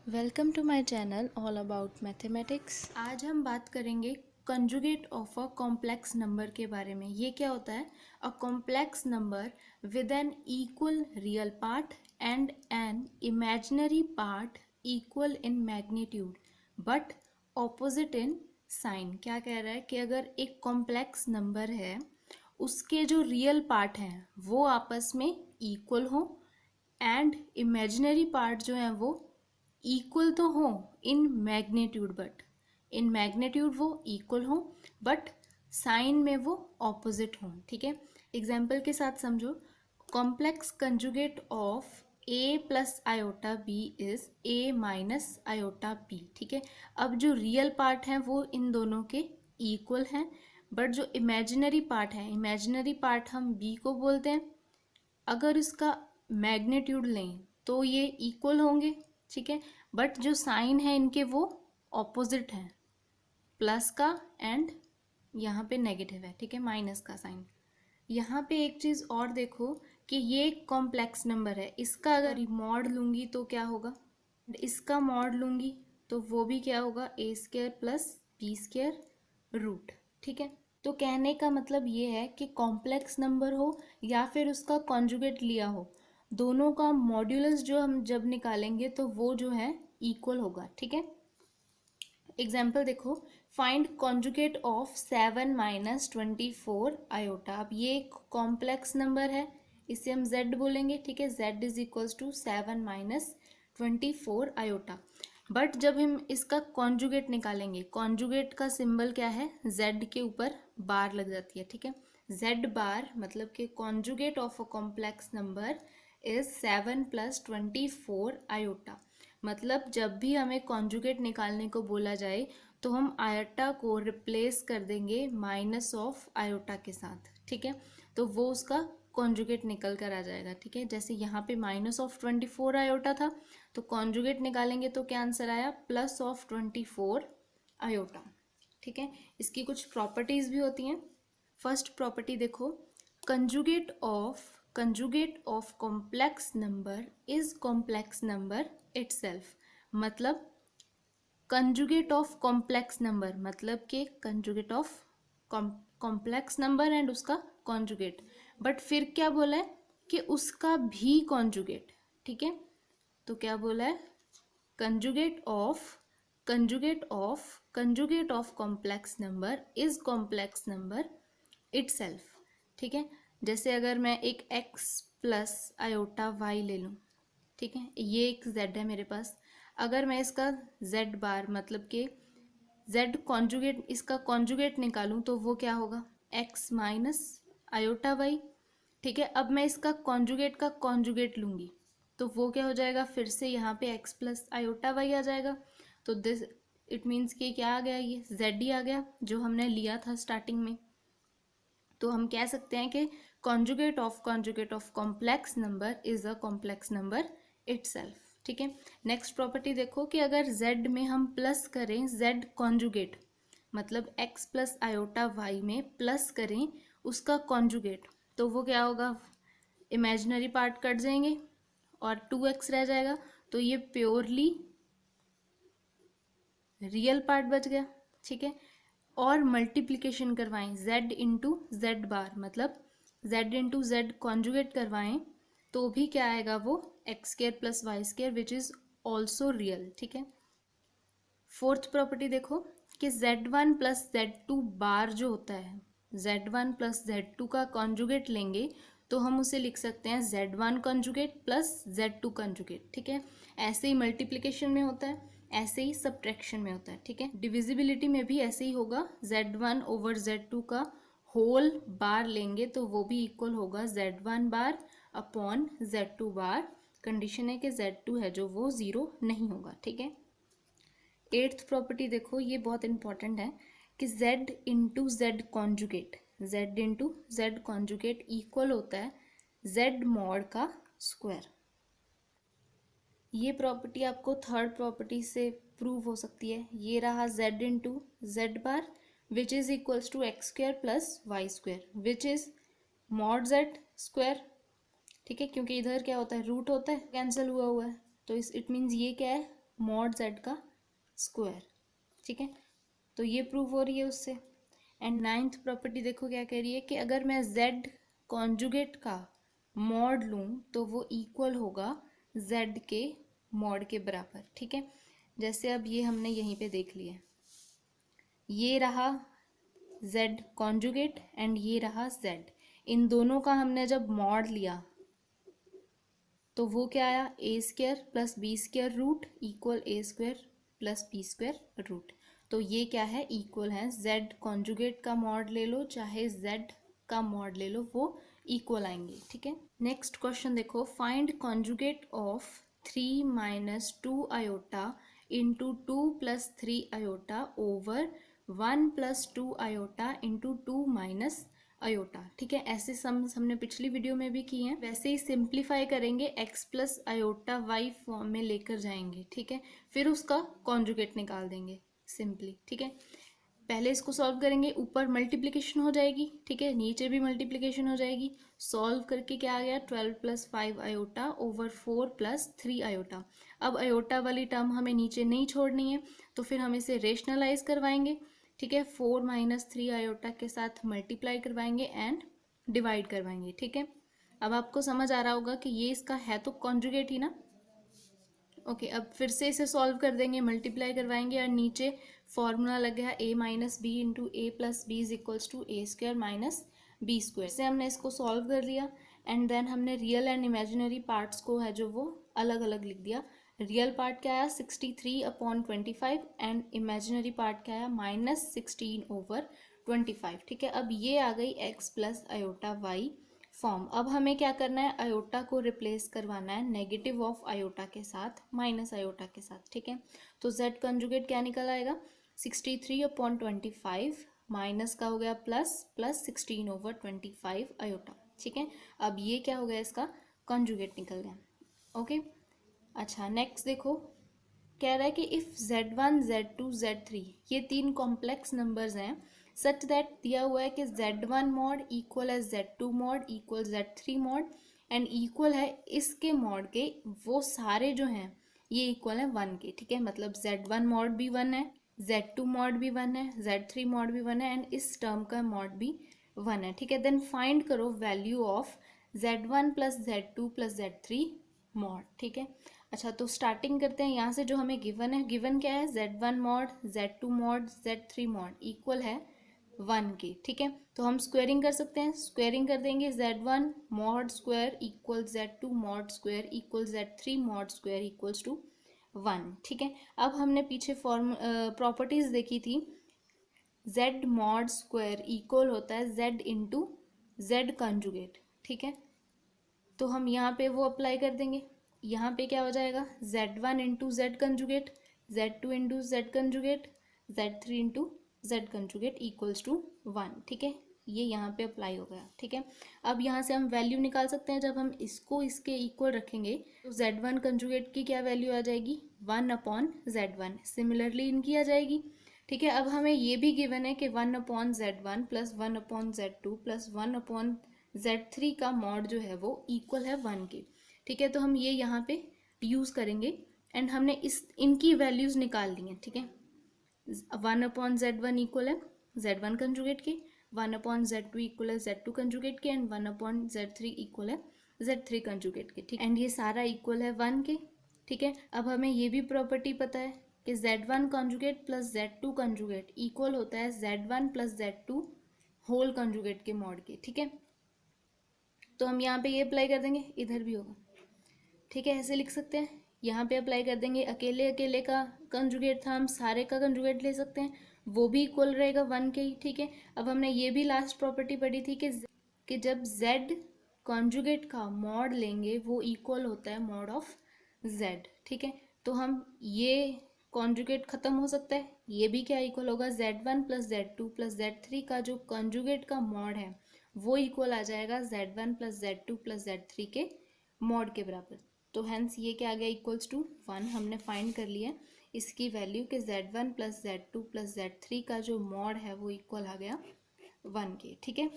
Welcome to my channel all about mathematics. आज हम बात करेंगे conjugate of a complex number के बारे में। ये क्या होता है? A complex number with an equal real part and an imaginary part equal in magnitude but opposite in sign. क्या कह रहा है कि अगर एक कॉम्प्लेक्स नंबर है, उसके जो रियल पार्ट हैं वो आपस में इक्वल हो एंड इमेजिनरी पार्ट जो है वो इक्वल तो हो इन मैग्नीट्यूड, बट इन मैग्नीट्यूड वो इक्वल हो बट साइन में वो ऑपोजिट हो। ठीक है, एग्जाम्पल के साथ समझो। Complex conjugate of a plus iota b is a minus iota b. ठीक है, अब जो रियल पार्ट है वो इन दोनों के इक्वल हैं, बट जो इमेजिनरी पार्ट है, इमेजिनरी पार्ट हम बी को बोलते हैं। अगर इसका मैग्नीट्यूड लें तो ये इक्वल होंगे। ठीक है, बट जो साइन है इनके वो ऑपोजिट हैं, प्लस का एंड यहाँ पे नेगेटिव है। ठीक है, माइनस का साइन। यहाँ पे एक चीज़ और देखो कि ये एक कॉम्प्लेक्स नंबर है, इसका अगर मॉड लूँगी तो क्या होगा, इसका मॉड लूँगी तो वो भी क्या होगा, a square plus b square root. ठीक है, तो कहने का मतलब ये है कि कॉम्प्लेक्स नंबर हो या फिर उसका कॉन्जुगेट लिया हो, दोनों का मॉड्यूलस जो हम जब निकालेंगे तो वो जो है इक्वल होगा। ठीक है, एग्जाम्पल देखो। Find conjugate of 7 minus 24 iota. अब ये एक कॉम्प्लेक्स नंबर है, इसे हम z बोलेंगे। ठीक है, z is equals to 7 minus 24 iota. But जब हम इसका कॉन्जुगेट निकालेंगे, कॉन्जुगेट का सिंबल क्या है, z के ऊपर बार लग जाती है। ठीक है, z बार मतलब कि conjugate of a complex number is 7 plus 24 iota. मतलब जब भी हमें कॉन्जुगेट निकालने को बोला जाए तो हम आयोटा को रिप्लेस कर देंगे माइनस ऑफ आयोटा के साथ। ठीक है, तो वो उसका कॉन्जुगेट निकल कर आ जाएगा। ठीक है, जैसे यहाँ पे माइनस ऑफ 24 आयोटा था तो कॉन्जुगेट निकालेंगे तो क्या आंसर आया, प्लस ऑफ 24 आयोटा। ठीक है, इसकी कुछ प्रॉपर्टीज भी होती हैं। फर्स्ट प्रॉपर्टी देखो, conjugate of complex number is complex number itself. मतलब कंजुगेट ऑफ कॉम्प्लेक्स नंबर मतलब कि conjugate of complex number and उसका कॉन्जुगेट, बट फिर क्या बोला है कि उसका भी कॉन्जुगेट। ठीक है, तो क्या बोला है, conjugate of complex number is complex number itself. ठीक है, जैसे अगर मैं एक x प्लस आयोटा y ले लूँ। ठीक है, ये एक z है मेरे पास। अगर मैं इसका z बार मतलब कि z कॉन्जुगेट, इसका कॉन्जुगेट निकालूं तो वो क्या होगा, x माइनस आयोटा y। ठीक है, अब मैं इसका कॉन्जुगेट का कॉन्जुगेट लूँगी तो वो क्या हो जाएगा, फिर से यहाँ पे x प्लस आयोटा y आ जाएगा। तो दिस इट मीन्स कि क्या आ गया, ये z ही आ गया जो हमने लिया था स्टार्टिंग में। तो हम कह सकते हैं कि conjugate of complex number is a complex number itself. ठीक है, नेक्स्ट प्रॉपर्टी देखो कि अगर z में हम प्लस करें, z कॉन्जुगेट मतलब x प्लस आयोटा y में प्लस करें उसका कॉन्जुगेट, तो वो क्या होगा, इमेजिनरी पार्ट कट जाएंगे और 2x रह जाएगा, तो ये प्योरली रियल पार्ट बच गया। ठीक है, और मल्टीप्लिकेशन करवाएं z इंटू जेड बार मतलब z इंटू जेड कॉन्जुगेट करवाएं तो भी क्या आएगा, वो x square plus y square which is also real. ठीक है, फोर्थ प्रॉपर्टी देखो कि z1 प्लस z2 बार जो होता है, z1 प्लस z2 का कॉन्जुगेट लेंगे तो हम उसे लिख सकते हैं z1 conjugate plus z2 conjugate. ठीक है, ऐसे ही मल्टीप्लिकेशन में होता है, ऐसे ही सब्ट्रैक्शन में होता है। ठीक है, डिविजिबिलिटी में भी ऐसे ही होगा, z1 ओवर z2 का होल बार लेंगे तो वो भी इक्वल होगा z1 बार अपॉन z2 बार। कंडीशन है कि z2 है जो वो ज़ीरो नहीं होगा। ठीक है, एट्थ प्रॉपर्टी देखो, ये बहुत इंपॉर्टेंट है कि z into z conjugate, z into z conjugate equal होता है z मॉड का स्क्वायर। ये प्रॉपर्टी आपको थर्ड प्रॉपर्टी से प्रूव हो सकती है। ये रहा z into z bar which is equals to x square plus y square which is mod z square. ठीक है, क्योंकि इधर क्या होता है, रूट होता है, कैंसिल हुआ हुआ है, तो इस इट मीन्स ये क्या है, मॉड z का स्क्वायर, ठीक है। तो ये प्रूव हो रही है उससे। एंड नाइन्थ प्रॉपर्टी देखो क्या कह रही है कि अगर मैं z कॉन्जुगेट का मॉड लूँ तो वो इक्वल होगा z के मॉड के बराबर, ठीक है। जैसे अब ये हमने यहीं पे देख लिया, ये रहा z कॉन्जुगेट एंड ये रहा z। इन दोनों का हमने जब मॉड लिया तो वो क्या आया, a square plus b square root equal a square plus b square root. तो ये क्या है, इक्वल है। z कॉन्जुगेट का मॉड ले लो चाहे z का मॉड ले लो, वो इक्वल आएंगे, ठीक है। नेक्स्ट क्वेश्चन देखो, find conjugate of 3 minus 2 iota into 2 plus 3 iota over 1 plus 2 iota into 2 minus iota, ठीक है। ऐसे सम हमने पिछली वीडियो में भी किए हैं, वैसे ही सिंप्लीफाई करेंगे, x plus aorta y form में लेकर जाएंगे, ठीक है। फिर उसका कॉन्जुगेट निकाल देंगे सिंपली, ठीक है। पहले इसको सॉल्व करेंगे, ऊपर मल्टीप्लिकेशन हो जाएगी, ठीक है, नीचे भी मल्टीप्लिकेशन हो जाएगी। सॉल्व करके क्या आ गया, 12 plus 5 iota over 4 plus 3 iota. अब अयोटा वाली टर्म हमें नीचे नहीं छोड़नी है, तो फिर हम इसे रेशनलाइज करवाएंगे, ठीक है। 4 माइनस 3 आयोटा के साथ मल्टीप्लाई करवाएंगे एंड डिवाइड करवाएंगे, ठीक है। अब आपको समझ आ रहा होगा कि ये इसका है तो कॉन्जुगेट ही ना। ओके, अब फिर से इसे सॉल्व कर देंगे, मल्टीप्लाई करवाएंगे और नीचे फॉर्मूला लग गया a minus b into a plus b is equals to a square minus b square. से हमने इसको सॉल्व कर लिया एंड देन हमने रियल एंड इमेजिनरी पार्ट्स को है जो वो अलग अलग लिख दिया। रियल पार्ट क्या आया 63/25 एंड इमेजिनरी पार्ट क्या आया -16/25, ठीक है। अब ये आ गई x plus iota y form. अब हमें क्या करना है, अयोटा को रिप्लेस करवाना है नेगेटिव ऑफ अयोटा के साथ, माइनस अयोटा के साथ, ठीक है। तो z कंजुगेट क्या निकल आएगा 63/25 माइनस का हो गया प्लस 16/25 अयोटा, ठीक है। अब ये क्या हो गया, इसका कंजुगेट निकल गया, ओके। अच्छा नेक्स्ट देखो, कह रहा है कि इफ़ z1 z2 z3 ये 3 कॉम्प्लेक्स नंबर्स हैं सच दैट दिया हुआ है कि z1 मॉड इक्वल है z2 mod equal z3 mod and equal है इसके मॉड के वो सारे जो हैं ये इक्वल है 1 के, ठीक है। मतलब z1 मॉड भी 1 है, z2 मॉड भी 1 है, z3 मॉड भी 1 है एंड इस टर्म का मॉड भी 1 है, ठीक है। देन फाइंड करो value of z1 plus z2 plus z3 mod, ठीक है। अच्छा तो स्टार्टिंग करते हैं यहाँ से, जो हमें गिवन है, गिवन क्या है z1 mod z2 mod z3 mod equal है 1 के, ठीक है। तो हम स्क्वेयरिंग कर सकते हैं, स्क्वेयरिंग कर देंगे, z1 mod square equal z2 mod square equal z3 mod square equals to 1, ठीक है। अब हमने पीछे फॉर्म प्रॉपर्टीज देखी थी, z मॉड स्क्वायर इक्वल होता है z इंटू z कंजुगेट, ठीक है। तो हम यहाँ पे वो अप्लाई कर देंगे, यहाँ पे क्या हो जाएगा z1 into z conjugate, z2 into z conjugate, z3 into z conjugate equals to 1, ठीक है। ये यहाँ पे अप्लाई हो गया, ठीक है। अब यहाँ से हम वैल्यू निकाल सकते हैं, जब हम इसको इसके इक्वल रखेंगे तो z1 कंजुगेट की क्या वैल्यू आ जाएगी 1/z1, सिमिलरली इनकी आ जाएगी, ठीक है। अब हमें ये भी गिवन है कि 1/z1 plus 1/z2 plus 1/z3 का मॉड जो है वो इक्वल है 1 के, ठीक है। तो हम ये यहाँ पे यूज़ करेंगे एंड हमने इनकी वैल्यूज़ निकाल ली हैं, ठीक है। 1/z1 इक्वल है z1 कंजुगेट के, 1/z2 इक्वल है z2 कंजुगेट के एंड 1/z3 इक्वल है z3 कंजुगेट के, ठीक। एंड ये सारा इक्वल है 1 के, ठीक है। अब हमें ये भी प्रॉपर्टी पता है कि z1 conjugate plus z2 conjugate equal होता है z1 plus z2 whole conjugate के मॉड के, ठीक है। तो हम यहाँ पे ये अप्लाई कर देंगे, इधर भी होगा, ठीक है। ऐसे लिख सकते हैं, यहाँ पे अप्लाई कर देंगे, अकेले अकेले का कंजुगेट था, हम सारे का कंजुगेट ले सकते हैं, वो भी इक्वल रहेगा 1 के ही, ठीक है। अब हमने ये भी लास्ट प्रॉपर्टी पढ़ी थी कि जब z कंजुगेट का मॉड लेंगे वो इक्वल होता है मॉड ऑफ z, ठीक है। तो हम ये कॉन्जुगेट खत्म हो सकता है, ये भी क्या इक्वल होगा z1 plus z2 plus z3 का जो कंजुगेट का मॉड है वो इक्वल आ जाएगा z1 plus z2 plus z3 के मॉड के बराबर। तो हैंस ये क्या आ गया इक्वल्स टू 1, हमने फाइंड कर लिया इसकी वैल्यू कि z1 plus z2 plus z3 का जो मॉड है वो इक्वल आ गया 1 के, ठीक है।